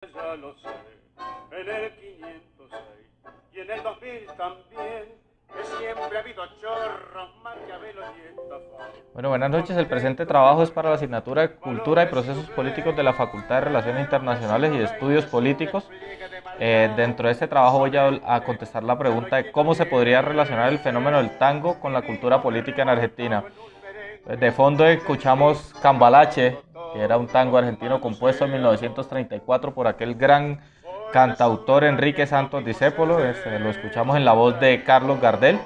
Ya lo sé, en el 506 y en el 2000 también, que siempre ha habido chorros, maquiavelos y estafadores. Bueno, buenas noches. El presente trabajo es para la asignatura de Cultura y Procesos Políticos de la Facultad de Relaciones Internacionales y de Estudios Políticos. Dentro de este trabajo voy a contestar la pregunta de cómo se podría relacionar el fenómeno del tango con la cultura política en Argentina. De fondo escuchamos Cambalache, que era un tango argentino compuesto en 1934 por aquel gran cantautor Enrique Santos Discépolo. Lo escuchamos en la voz de Carlos Gardel.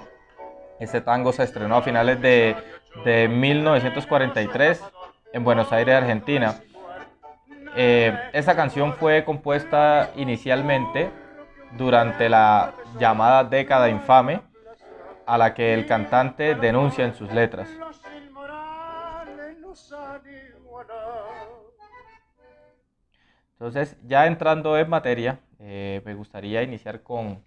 Este tango se estrenó a finales de 1943 en Buenos Aires, Argentina. Esta canción fue compuesta inicialmente durante la llamada década infame, a la que el cantante denuncia en sus letras. Entonces, ya entrando en materia, me gustaría iniciar con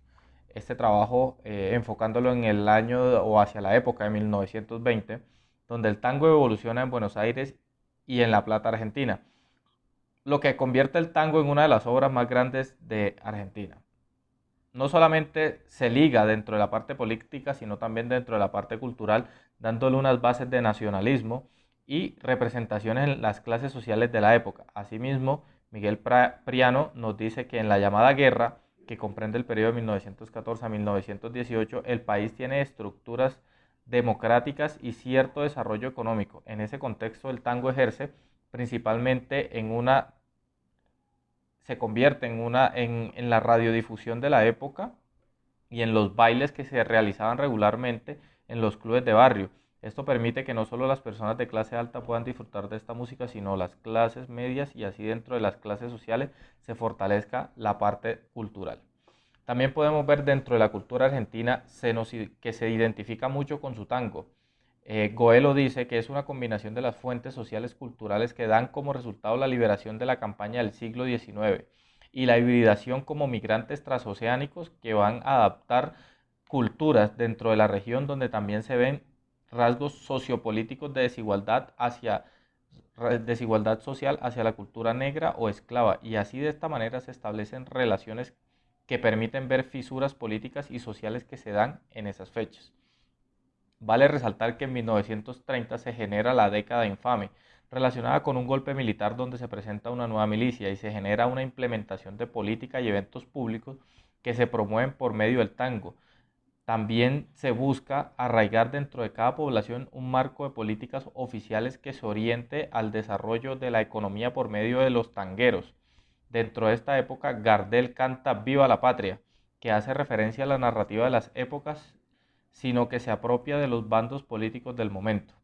este trabajo enfocándolo en el año o hacia la época de 1920, donde el tango evoluciona en Buenos Aires y en La Plata, Argentina, lo que convierte el tango en una de las obras más grandes de Argentina. No solamente se liga dentro de la parte política, sino también dentro de la parte cultural, dándole unas bases de nacionalismo y representaciones en las clases sociales de la época. Asimismo, Miguel Priano nos dice que en la llamada guerra, que comprende el periodo de 1914 a 1918, el país tiene estructuras democráticas y cierto desarrollo económico. En ese contexto, el tango ejerce principalmente se convierte en la radiodifusión de la época y en los bailes que se realizaban regularmente en los clubes de barrio. Esto permite que no solo las personas de clase alta puedan disfrutar de esta música, sino las clases medias, y así dentro de las clases sociales se fortalezca la parte cultural. También podemos ver dentro de la cultura argentina que se identifica mucho con su tango. Goelo dice que es una combinación de las fuentes sociales culturales que dan como resultado la liberación de la campaña del siglo XIX y la hibridación como migrantes transoceánicos que van a adaptar culturas dentro de la región, donde también se ven rasgos sociopolíticos de desigualdad social hacia la cultura negra o esclava, y así de esta manera se establecen relaciones que permiten ver fisuras políticas y sociales que se dan en esas fechas. Vale resaltar que en 1930 se genera la década infame, relacionada con un golpe militar donde se presenta una nueva milicia y se genera una implementación de política y eventos públicos que se promueven por medio del tango. También se busca arraigar dentro de cada población un marco de políticas oficiales que se oriente al desarrollo de la economía por medio de los tangueros. Dentro de esta época, Gardel canta Viva la Patria, que hace referencia a la narrativa de las épocas, sino que se apropia de los bandos políticos del momento.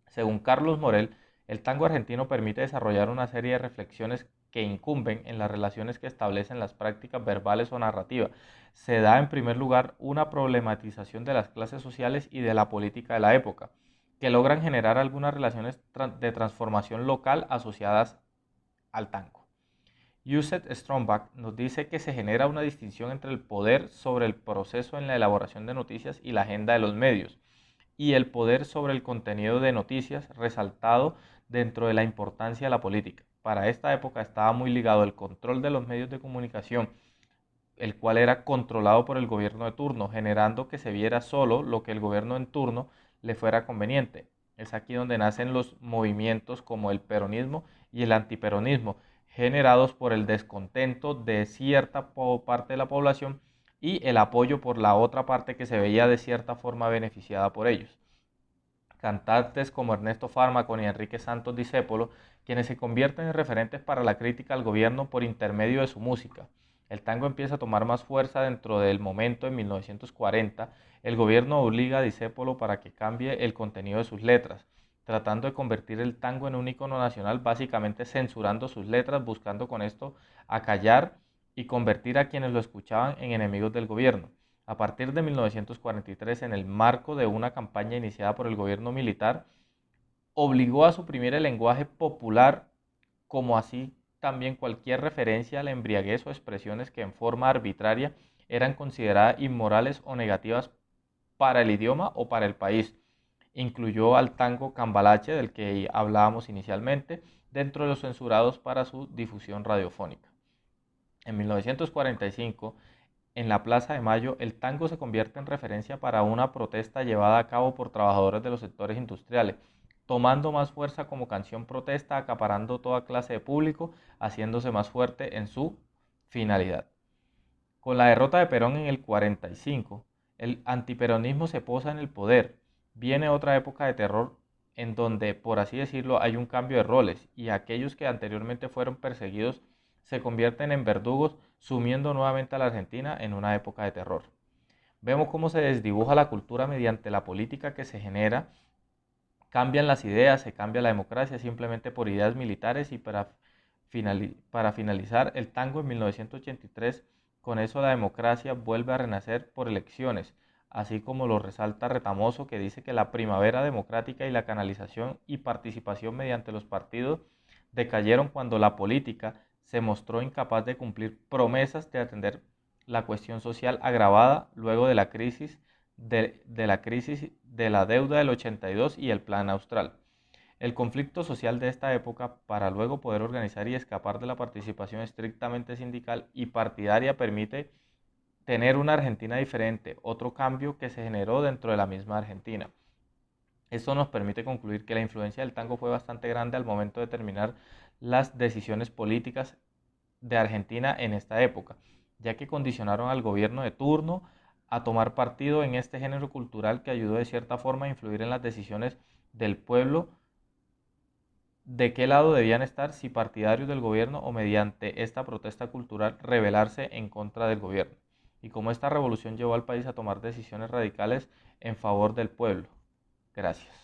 Según Carlos Morel, el tango argentino permite desarrollar una serie de reflexiones que incumben en las relaciones que establecen las prácticas verbales o narrativas. Se da en primer lugar una problematización de las clases sociales y de la política de la época, que logran generar algunas relaciones de transformación local asociadas al tango. Yuset Strombach nos dice que se genera una distinción entre el poder sobre el proceso en la elaboración de noticias y la agenda de los medios, y el poder sobre el contenido de noticias, resaltado dentro de la importancia de la política. Para esta época estaba muy ligado el control de los medios de comunicación, el cual era controlado por el gobierno de turno, generando que se viera solo lo que el gobierno en turno le fuera conveniente. Es aquí donde nacen los movimientos como el peronismo y el antiperonismo, generados por el descontento de cierta parte de la población y el apoyo por la otra parte que se veía de cierta forma beneficiada por ellos. Cantantes como Ernesto Fármaco y Enrique Santos Discépolo, quienes se convierten en referentes para la crítica al gobierno por intermedio de su música. El tango empieza a tomar más fuerza dentro del momento en 1940. El gobierno obliga a Discépolo para que cambie el contenido de sus letras, tratando de convertir el tango en un icono nacional, básicamente censurando sus letras, buscando con esto acallar y convertir a quienes lo escuchaban en enemigos del gobierno. A partir de 1943, en el marco de una campaña iniciada por el gobierno militar, obligó a suprimir el lenguaje popular, como así también cualquier referencia a la embriaguez o expresiones que en forma arbitraria eran consideradas inmorales o negativas para el idioma o para el país. Incluyó al tango Cambalache, del que hablábamos inicialmente, dentro de los censurados para su difusión radiofónica. En 1945, en la Plaza de Mayo, el tango se convierte en referencia para una protesta llevada a cabo por trabajadores de los sectores industriales, tomando más fuerza como canción protesta, acaparando toda clase de público, haciéndose más fuerte en su finalidad. Con la derrota de Perón en el 45, el antiperonismo se posa en el poder. Viene otra época de terror en donde, por así decirlo, hay un cambio de roles y aquellos que anteriormente fueron perseguidos se convierten en verdugos, sumiendo nuevamente a la Argentina en una época de terror. Vemos cómo se desdibuja la cultura mediante la política que se genera, cambian las ideas, se cambia la democracia simplemente por ideas militares y para finalizar el tango en 1983, con eso la democracia vuelve a renacer por elecciones, así como lo resalta Retamoso, que dice que la primavera democrática y la canalización y participación mediante los partidos decayeron cuando la política se mostró incapaz de cumplir promesas de atender la cuestión social agravada luego de la crisis de la deuda del 82 y el Plan Austral. El conflicto social de esta época, para luego poder organizar y escapar de la participación estrictamente sindical y partidaria, permite tener una Argentina diferente, otro cambio que se generó dentro de la misma Argentina. Esto nos permite concluir que la influencia del tango fue bastante grande al momento de determinar las decisiones políticas de Argentina en esta época, ya que condicionaron al gobierno de turno a tomar partido en este género cultural que ayudó de cierta forma a influir en las decisiones del pueblo de qué lado debían estar, si partidarios del gobierno o mediante esta protesta cultural rebelarse en contra del gobierno, y cómo esta revolución llevó al país a tomar decisiones radicales en favor del pueblo. Gracias.